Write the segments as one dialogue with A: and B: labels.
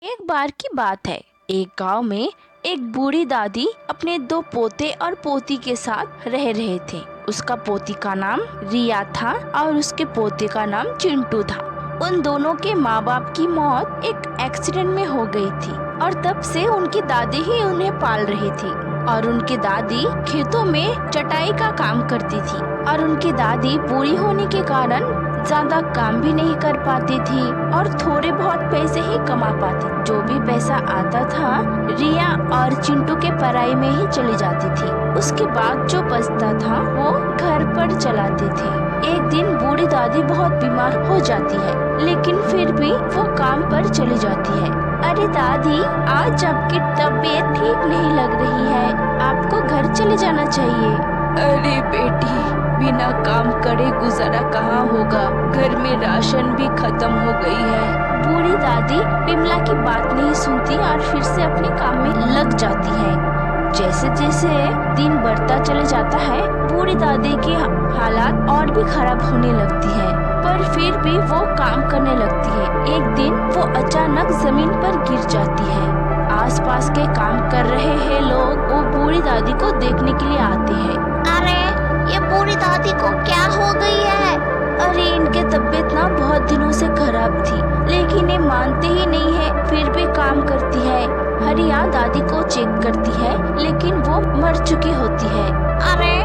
A: एक बार की बात है, एक गांव में एक बूढ़ी दादी अपने दो पोते और पोती के साथ रह रहे थे। उसका पोती का नाम रिया था और उसके पोते का नाम चिंटू था। उन दोनों के माँ बाप की मौत एक एक्सीडेंट में हो गई थी और तब से उनकी दादी ही उन्हें पाल रही थी। और उनकी दादी खेतों में चटाई का काम करती थी और उनकी दादी बूढ़ी होने के कारण ज्यादा काम भी नहीं कर पाती थी और थोड़े बहुत पैसे ही कमा पाती। जो भी पैसा आता था रिया और चिंटू के पढ़ाई में ही चली जाती थी। उसके बाद जो बचता था वो घर पर चलाती थी। एक दिन बूढ़ी दादी बहुत बीमार हो जाती है, लेकिन फिर भी वो काम पर चली जाती है। अरे दादी, आज आपकी तबीयत ठीक नहीं लग रही है, आपको घर चले जाना चाहिए। अरे बेटी, बिना काम करे गुजारा कहाँ होगा, घर में राशन भी खत्म हो गई है। बूढ़ी दादी बिमला की बात नहीं सुनती और फिर से अपने काम में लग जाती है। जैसे जैसे दिन बढ़ता चले जाता है, बूढ़ी दादी की हालात और भी खराब होने लगती है, पर फिर भी वो काम करने लगती है। एक दिन वो अचानक जमीन पर गिर जाती है। आसपास के काम कर रहे हैं लोग वो बूढ़ी दादी को देखने के लिए आते हैं।
B: अरे ये बूढ़ी दादी को क्या हो गई है?
A: अरे इनके तबीयत ना बहुत दिनों से खराब थी, लेकिन ये मानते ही नहीं है, फिर भी काम करती है। हरिया दादी को चेक करती है, लेकिन वो मर चुकी होती है।
B: अरे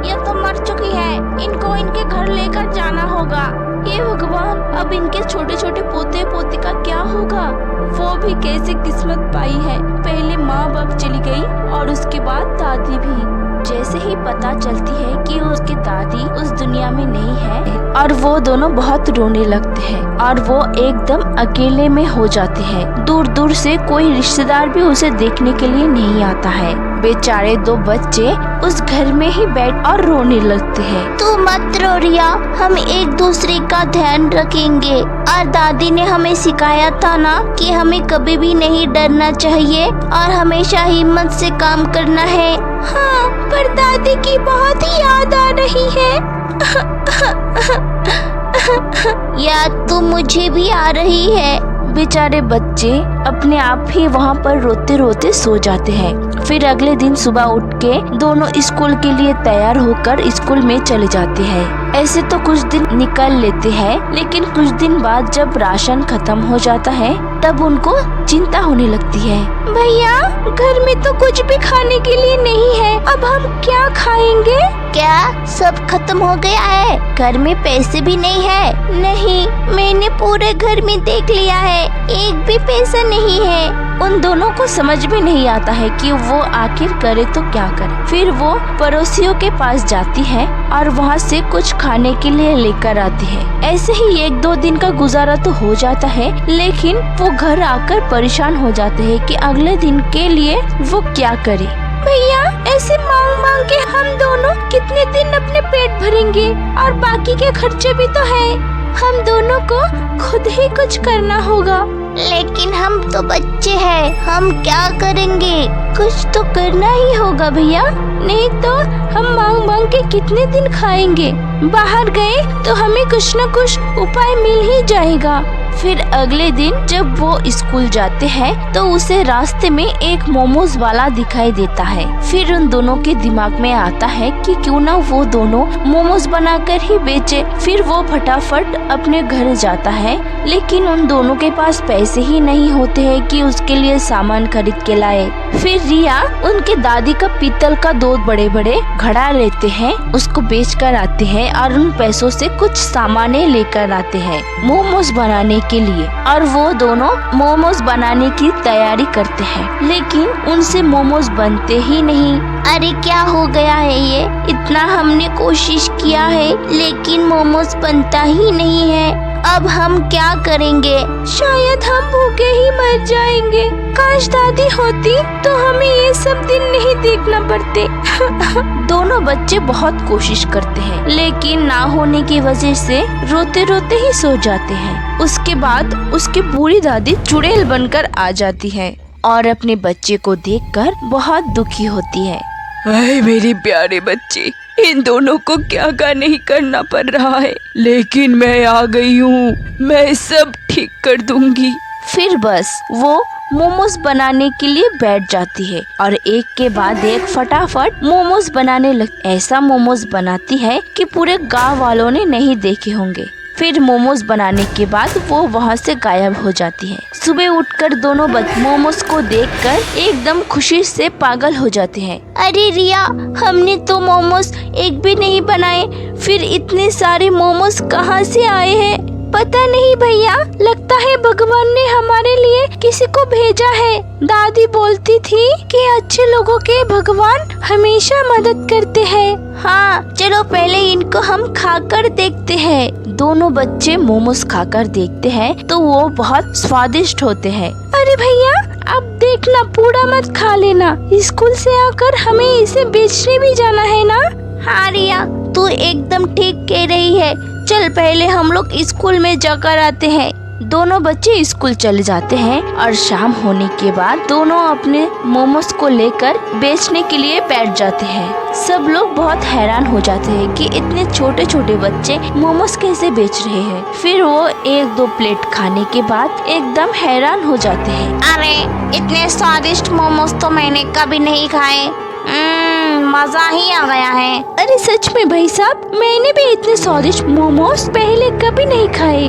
B: ये तो मर चुकी है, इनको इनके घर लेकर जाना होगा।
A: ये भगवान, अब इनके छोटे छोटे पोते पोती का क्या होगा? वो भी कैसे किस्मत पाई है, पहले माँ बाप चली गई और उसके बाद दादी भी। जैसे ही पता चलती है कि उसकी दादी उस दुनिया में नहीं है और वो दोनों बहुत रोने लगते हैं और वो एकदम अकेले में हो जाते हैं। दूर दूर से कोई रिश्तेदार भी उसे देखने के लिए नहीं आता है। बेचारे दो बच्चे उस घर में ही बैठ और रोने लगते हैं।
B: तू मत रो रिया, हम एक दूसरे का ध्यान रखेंगे। और दादी ने हमें सिखाया था ना कि हमें कभी भी नहीं डरना चाहिए और हमेशा हिम्मत से काम करना है।
A: हाँ, पर दादी की बहुत ही याद आ रही है।
B: याद तो मुझे भी आ रही है।
A: बेचारे बच्चे अपने आप ही वहाँ पर रोते रोते सो जाते हैं। फिर अगले दिन सुबह उठ के दोनों स्कूल के लिए तैयार होकर स्कूल में चले जाते हैं। ऐसे तो कुछ दिन निकल लेते हैं, लेकिन कुछ दिन बाद जब राशन खत्म हो जाता है तब उनको चिंता होने लगती है। भैया, घर में तो कुछ भी खाने के लिए नहीं है, अब हम क्या खाएंगे?
B: क्या सब खत्म हो गया है? घर में पैसे भी नहीं है?
A: नहीं,
B: मैंने पूरे घर में देख लिया है, एक भी पैसा नहीं है।
A: उन दोनों को समझ में नहीं आता है कि वो आखिर करे तो क्या करे। फिर वो पड़ोसियों के पास जाती है और वहाँ से कुछ खाने के लिए लेकर आती है। ऐसे ही एक दो दिन का गुजारा तो हो जाता है, लेकिन वो घर आकर परेशान हो जाते हैं कि अगले दिन के लिए वो क्या करे। भैया, ऐसे मांग मांग के हम दोनों कितने दिन अपने पेट भरेंगे और बाकी के खर्चे भी तो है। हम दोनों को खुद ही कुछ करना होगा।
B: लेकिन हम तो बच्चे हैं, हम क्या करेंगे?
A: कुछ तो करना ही होगा भैया, नहीं तो हम मांग मांग के कितने दिन खाएंगे। बाहर गए तो हमें कुछ न कुछ उपाय मिल ही जाएगा। फिर अगले दिन जब वो स्कूल जाते हैं तो उसे रास्ते में एक मोमोज वाला दिखाई देता है। फिर उन दोनों के दिमाग में आता है कि क्यों ना वो दोनों मोमोज बनाकर ही बेचे। फिर वो फटाफट अपने घर जाता है, लेकिन उन दोनों के पास पैसे ही नहीं होते हैं कि उसके लिए सामान खरीद के लाए। फिर रिया उनके दादी का पीतल का दो बड़े बड़े घड़ा लेते हैं, उसको बेच कर आते हैं और उन पैसों से कुछ सामानें लेकर आते हैं मोमोज बनाने के लिए। और वो दोनों मोमोज बनाने की तैयारी करते हैं, लेकिन उनसे मोमोज बनते ही नहीं।
B: अरे क्या हो गया है ये? इतना हमने कोशिश किया है, लेकिन मोमोज बनता ही नहीं है। अब हम क्या करेंगे?
A: शायद हम भूखे ही मर जाएंगे। काश दादी होती तो हमें ये सब दिन नहीं देखना पड़ते। दोनों बच्चे बहुत कोशिश करते हैं, लेकिन ना होने की वजह से रोते रोते ही सो जाते हैं। उसके बाद उसकी बूढ़ी दादी चुड़ैल बनकर आ जाती है और अपने बच्चे को देखकर बहुत दुखी होती है।
C: अरे मेरे प्यारे बच्चे, इन दोनों को क्या नहीं करना पड़ रहा है, लेकिन मैं आ गई हूँ, मैं सब ठीक कर दूंगी।
A: फिर बस वो मोमोज बनाने के लिए बैठ जाती है और एक के बाद एक फटाफट मोमोज बनाने लगती। ऐसा मोमोज बनाती है कि पूरे गांव वालों ने नहीं देखे होंगे। फिर मोमोज बनाने के बाद वो वहाँ से गायब हो जाती है। सुबह उठकर दोनों बच्चे मोमोज को देखकर एकदम खुशी से पागल हो जाते हैं।
B: अरे रिया, हमने तो मोमोज एक भी नहीं बनाए, फिर इतने सारे मोमोज कहाँ से आए हैं? पता नहीं भैया, लगता है भगवान ने हमारे लिए किसी को भेजा है। दादी बोलती थी कि अच्छे लोगों के भगवान हमेशा मदद करते हैं। हाँ, चलो पहले इनको हम खाकर देखते हैं।
A: दोनों बच्चे मोमोज खाकर देखते हैं तो वो बहुत स्वादिष्ट होते हैं।
B: अरे भैया, अब देखना, पूरा मत खा लेना, स्कूल से आकर हमें इसे बेचने भी जाना है ना। हाँ रिया, तू एकदम ठीक कह रही है। चल पहले हम लोग स्कूल में जाकर आते हैं।
A: दोनों बच्चे स्कूल चले जाते हैं और शाम होने के बाद दोनों अपने मोमोज को लेकर बेचने के लिए बैठ जाते हैं। सब लोग बहुत हैरान हो जाते हैं कि इतने छोटे छोटे बच्चे मोमोज कैसे बेच रहे हैं। फिर वो एक दो प्लेट खाने के बाद एकदम हैरान हो जाते हैं।
B: अरे, इतने स्वादिष्ट मोमोज तो मैंने कभी नहीं खाए। मजा ही आ गया है।
A: अरे सच में भाई साहब, मैंने भी इतने स्वादिष्ट मोमोज पहले कभी नहीं खाए।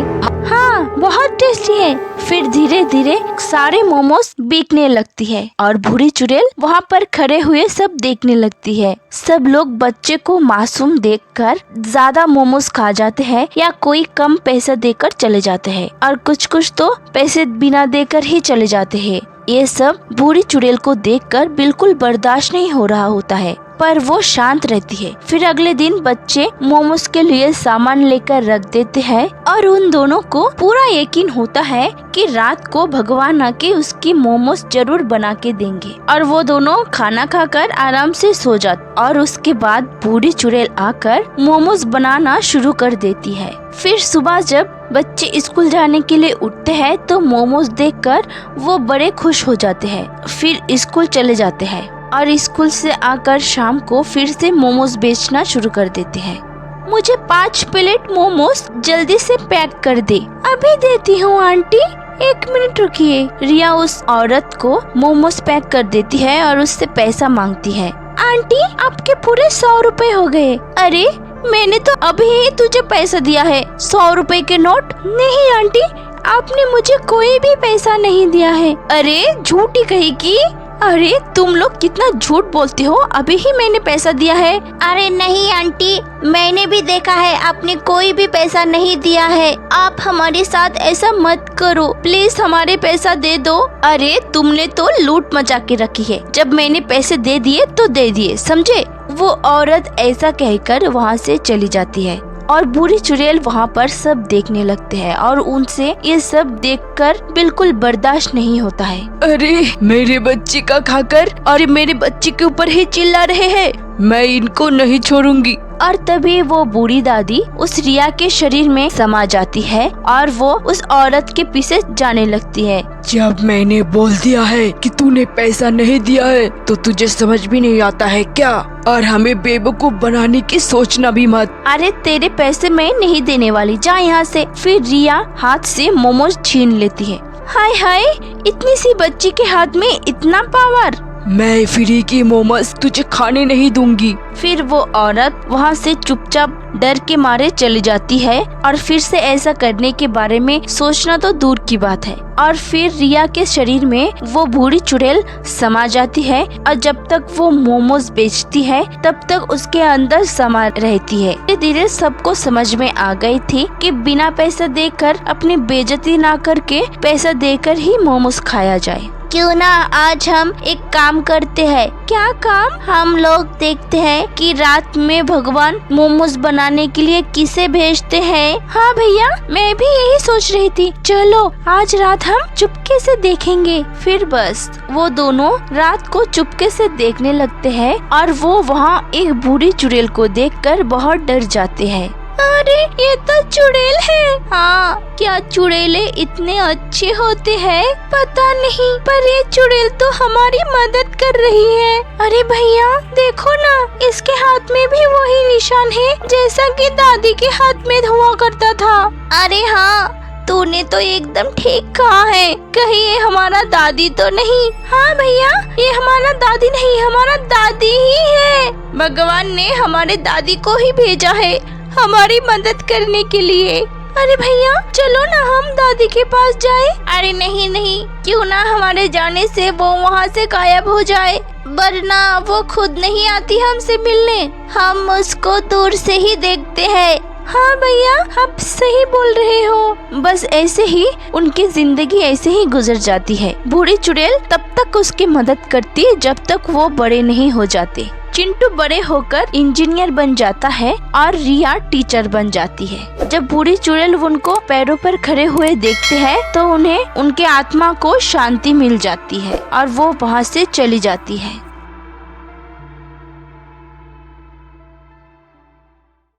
A: हाँ, बहुत टेस्टी है। फिर धीरे धीरे सारे मोमोज बिकने लगती है और बूढ़ी चुड़ैल वहाँ पर खड़े हुए सब देखने लगती है। सब लोग बच्चे को मासूम देखकर ज्यादा मोमोज खा जाते हैं या कोई कम पैसा देकर चले जाते हैं और कुछ तो पैसे बिना देकर ही चले जाते हैं। ये सब बूढ़ी चुड़ैल को देखकर बिल्कुल बर्दाश्त नहीं हो रहा होता है, पर वो शांत रहती है। फिर अगले दिन बच्चे मोमोज के लिए सामान लेकर रख देते हैं और उन दोनों को पूरा यकीन होता है कि रात को भगवान आके उसकी मोमोज जरूर बना के देंगे। और वो दोनों खाना खाकर आराम से सो जाते और उसके बाद बूढ़ी चुड़ैल आकर मोमोज बनाना शुरू कर देती है। फिर सुबह जब बच्चे स्कूल जाने के लिए उठते हैं तो मोमोज देखकर वो बड़े खुश हो जाते हैं। फिर स्कूल चले जाते हैं और स्कूल से आकर शाम को फिर से मोमोज बेचना शुरू कर देते हैं। मुझे 5 प्लेट मोमोज जल्दी से पैक कर दे। अभी देती हूँ आंटी, 1 मिनट रुकिए। रिया उस औरत को मोमोज पैक कर देती है और उससे पैसा मांगती है। आंटी, आपके पूरे 100 रुपए हो गए। अरे, मैंने तो अभी ही तुझे पैसा दिया है, 100 रुपए के नोट। नहीं आंटी, आपने मुझे कोई भी पैसा नहीं दिया है। अरे झूठी कहेगी। अरे तुम लोग कितना झूठ बोलते हो, अभी ही मैंने पैसा दिया है।
B: अरे नहीं आंटी, मैंने भी देखा है, आपने कोई भी पैसा नहीं दिया है। आप हमारे साथ ऐसा मत करो, प्लीज हमारे पैसा दे दो।
A: अरे तुमने तो लूट मचा के रखी है, जब मैंने पैसे दे दिए तो दे दिए, समझे। वो औरत ऐसा कहकर वहाँ से चली जाती है और बूढ़ी चुड़ैल वहाँ पर सब देखने लगते हैं और उनसे ये सब देखकर बिल्कुल बर्दाश्त नहीं होता है।
C: अरे मेरे बच्चे का खाकर और मेरे बच्चे के ऊपर ही चिल्ला रहे हैं, मैं इनको नहीं छोड़ूंगी।
A: और तभी वो बूढ़ी दादी उस रिया के शरीर में समा जाती है और वो उस औरत के पीछे जाने लगती है।
C: जब मैंने बोल दिया है कि तूने पैसा नहीं दिया है तो तुझे समझ भी नहीं आता है क्या, और हमें बेवकूफ बनाने की सोचना भी मत।
A: अरे तेरे पैसे मैं नहीं देने वाली, जा यहाँ से। फिर रिया हाथ से मोमोज छीन लेती है। हाय हाय, इतनी सी बच्ची के हाथ में इतना पावर।
C: मैं फ्री की मोमोज तुझे खाने नहीं दूंगी।
A: फिर वो औरत वहाँ से चुपचाप डर के मारे चली जाती है और फिर से ऐसा करने के बारे में सोचना तो दूर की बात है। और फिर रिया के शरीर में वो बूढ़ी चुड़ैल समा जाती है और जब तक वो मोमोज बेचती है तब तक उसके अंदर समा रहती है। धीरे धीरे सबको समझ में आ गई थी कि बिना पैसा देकर अपनी बेइज्जती ना करके पैसा देकर ही मोमोज खाया जाए।
B: क्यों ना आज हम एक काम करते हैं। क्या काम? हम लोग देखते हैं कि रात में भगवान मोमोज बनाने के लिए किसे भेजते हैं। हाँ भैया, मैं भी यही सोच रही थी। चलो आज रात हम चुपके से देखेंगे।
A: फिर बस वो दोनों रात को चुपके से देखने लगते हैं और वो वहाँ एक बूढ़ी चुड़ैल को देखकर बहुत डर जाते हैं।
B: अरे ये तो चुड़ैल है। हाँ, क्या चुड़ैले इतने अच्छे होते हैं? पता नहीं, पर ये चुड़ैल तो हमारी मदद कर रही है। अरे भैया देखो ना, इसके हाथ में भी वही निशान है जैसा कि दादी के हाथ में हुआ करता था। अरे हाँ, तूने तो एकदम ठीक कहा है। कहीं ये हमारा दादी तो नहीं? हाँ भैया, ये हमारा दादी नहीं, हमारा दादी ही है। भगवान ने हमारे दादी को ही भेजा है हमारी मदद करने के लिए। अरे भैया चलो ना हम दादी के पास जाए। अरे नहीं नहीं, क्यों ना हमारे जाने से वो वहाँ से गायब हो जाए, वरना वो खुद नहीं आती हमसे मिलने। हम उसको दूर से ही देखते हैं। हाँ भैया, आप सही बोल रहे हो।
A: बस ऐसे ही उनकी जिंदगी ऐसे ही गुजर जाती है। बूढ़ी चुड़ैल तब तक उसकी मदद करती जब तक वो बड़े नहीं हो जाते। चिंटू बड़े होकर इंजीनियर बन जाता है और रिया टीचर बन जाती है। जब बूढ़ी चुड़ैल उनको पैरों पर खड़े हुए देखते हैं तो उन्हें उनके आत्मा को शांति मिल जाती है और वो वहाँ से चली जाती है।